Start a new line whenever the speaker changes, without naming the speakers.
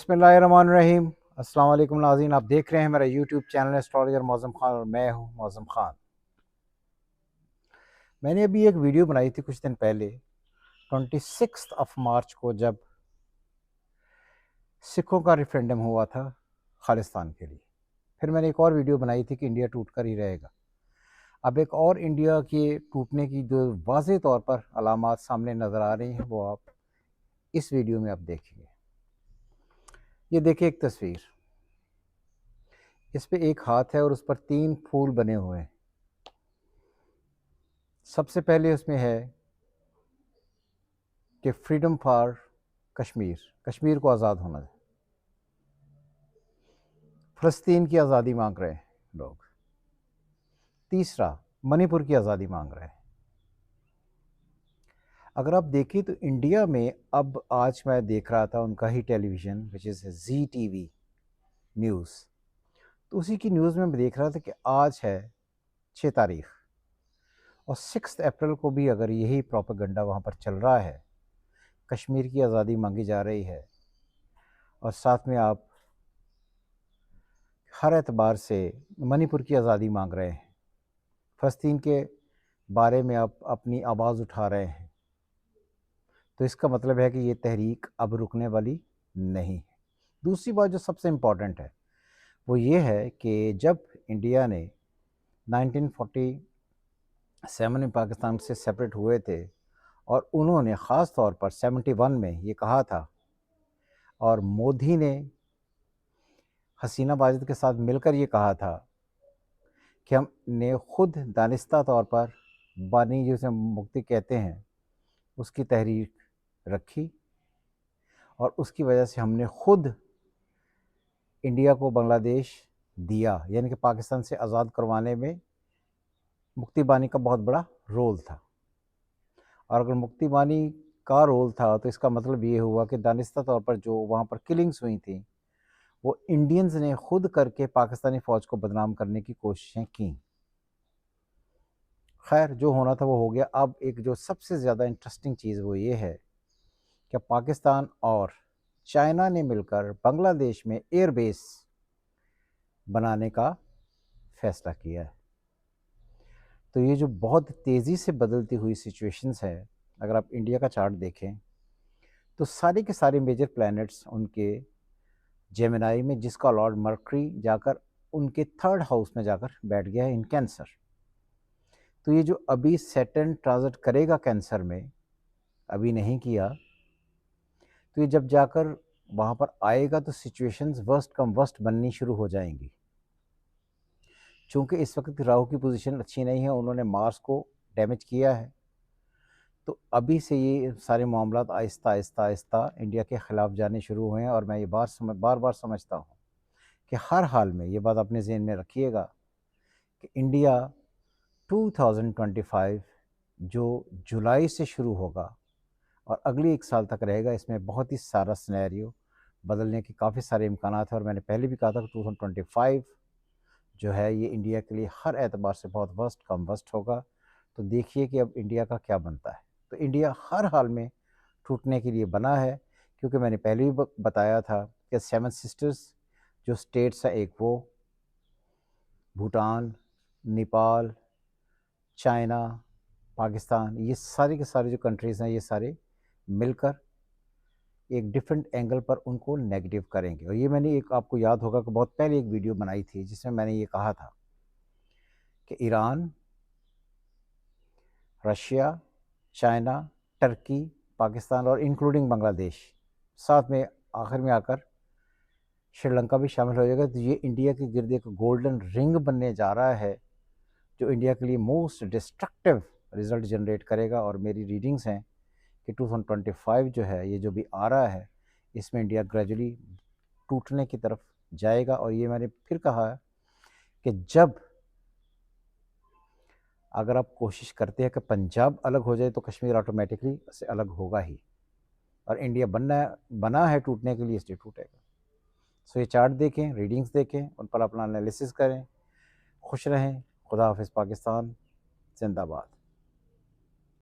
बिस्मिल्लाहिर्रहमानिर्रहीम। अस्सलाम वालेकुम नाज़रीन, आप देख रहे हैं मेरा YouTube channel astrologer Mauzam Khan और मैं हूं मौज़म ख़ान। मैंने अभी एक वीडियो बनाई थी कुछ दिन पहले 26 मार्च को, जब सिखों का रेफरेंडम हुआ था खालिस्तान के लिए। फिर मैंने एक और वीडियो बनाई थी कि इंडिया टूट कर ही रहेगा। अब एक और इंडिया के टूटने की जो वाज़ेह तौर पर अलामात सामने नज़र आ रही हैं वो आप इस वीडियो में आप देखेंगे। ये देखिए एक तस्वीर, इस पे एक हाथ है और उस पर 3 फूल बने हुए हैं। सबसे पहले उसमें है कि फ्रीडम फॉर कश्मीर, कश्मीर को आज़ाद होना है। फ़लस्तीन की आज़ादी मांग रहे हैं लोग। तीसरा, मणिपुर की आज़ादी मांग रहे हैं। अगर आप देखें तो इंडिया में अब आज मैं देख रहा था उनका ही television which is Zee TV news, तो उसी की न्यूज़ में मैं देख रहा था कि आज है 6 तारीख और 6 अप्रैल को भी अगर यही प्रोपेगेंडा वहाँ पर चल रहा है, कश्मीर की आज़ादी मांगी जा रही है और साथ में आप हर एतबार से मणिपुर की आज़ादी मांग रहे हैं, फ़लस्तीन के बारे में आप अपनी आवाज़ उठा रहे हैं, तो इसका मतलब है कि ये तहरीक अब रुकने वाली नहीं है। दूसरी बात जो सबसे इम्पॉर्टेंट है वो ये है कि जब इंडिया ने 1947 में पाकिस्तान से सेपरेट हुए थे और उन्होंने ख़ास तौर पर 71 में ये कहा था और मोदी ने हसीना वाजिद के साथ मिलकर ये कहा था कि हमने खुद दानिस्ता तौर पर बानी जिसे मुक्ति कहते हैं उसकी तहरीक रखी और उसकी वजह से हमने खुद इंडिया को बांग्लादेश दिया, यानी कि पाकिस्तान से आज़ाद करवाने में मुक्ति बानी का बहुत बड़ा रोल था। और अगर मुक्ति बानी का रोल था तो इसका मतलब ये हुआ कि दानिस्ता तौर पर जो वहाँ पर किलिंग्स हुई थी वो इंडियंस ने खुद करके पाकिस्तानी फ़ौज को बदनाम करने की कोशिशें की। खैर, जो होना था वो हो गया। अब एक जो सबसे ज़्यादा इंटरेस्टिंग चीज़ वो ये है कि पाकिस्तान और चाइना ने मिलकर बांग्लादेश में एयरबेस बनाने का फ़ैसला किया है। तो ये जो बहुत तेज़ी से बदलती हुई सिचुएशंस है, अगर आप इंडिया का चार्ट देखें तो सारे के सारे मेजर प्लैनेट्स उनके जेमिनाई में, जिसका लॉर्ड मर्करी जाकर उनके 3rd हाउस में जाकर बैठ गया है इन कैंसर। तो ये जो अभी सैटर्न ट्रांजिट करेगा कैंसर में, अभी नहीं किया, तो ये जब जाकर वहाँ पर आएगा तो सिचुएशंस वर्स्ट कम वर्स्ट बननी शुरू हो जाएंगी। चूँकि इस वक्त राहु की पोजीशन अच्छी नहीं है, उन्होंने मार्स को डैमेज किया है, तो अभी से ये सारे मामलात आहिस्ता आहिस्ता आहिस्ता इंडिया के ख़िलाफ़ जाने शुरू हुए हैं। और मैं ये बार बार समझता हूँ कि हर हाल में ये बात अपने ज़हन में रखिएगा कि इंडिया 2025 जो जुलाई से शुरू होगा और अगले 1 साल तक रहेगा, इसमें बहुत ही सारा सिनेरियो बदलने के काफ़ी सारे इम्कानात हैं। और मैंने पहले भी कहा था कि 2025 जो है ये इंडिया के लिए हर एतबार से बहुत वर्स्ट कम वर्स्ट होगा। तो देखिए कि अब इंडिया का क्या बनता है। तो इंडिया हर हाल में टूटने के लिए बना है, क्योंकि मैंने पहले भी बताया था कि 7 सिस्टर्स जो स्टेट्स हैं, एक वो भूटान, नेपाल, चाइना, पाकिस्तान, ये सारे के सारे जो कंट्रीज़ हैं ये सारे मिलकर एक डिफरेंट एंगल पर उनको नेगेटिव करेंगे। और ये मैंने एक, आपको याद होगा कि बहुत पहले एक वीडियो बनाई थी जिसमें मैंने ये कहा था कि Iran, Russia, China, Turkey, Pakistan और इंक्लूडिंग बांग्लादेश, साथ में आखिर में आकर श्रीलंका भी शामिल हो जाएगा, तो ये इंडिया के गिर्द एक गोल्डन रिंग बनने जा रहा है जो इंडिया के लिए मोस्ट डिस्ट्रक्टिव रिजल्ट जनरेट करेगा। और मेरी रीडिंग्स हैं कि 2025 जो है, ये जो भी आ रहा है, इसमें इंडिया ग्रेजुअली टूटने की तरफ जाएगा। और ये मैंने फिर कहा है कि जब अगर आप कोशिश करते हैं कि पंजाब अलग हो जाए तो कश्मीर ऑटोमेटिकली से अलग होगा ही, और इंडिया बना है टूटने के लिए, इसलिए टूटेगा। सो ये चार्ट देखें, रीडिंग्स देखें, उन पर अपना एनालिसिस करें। खुश रहें। खुदा हाफिज़। पाकिस्तान जिंदाबाद।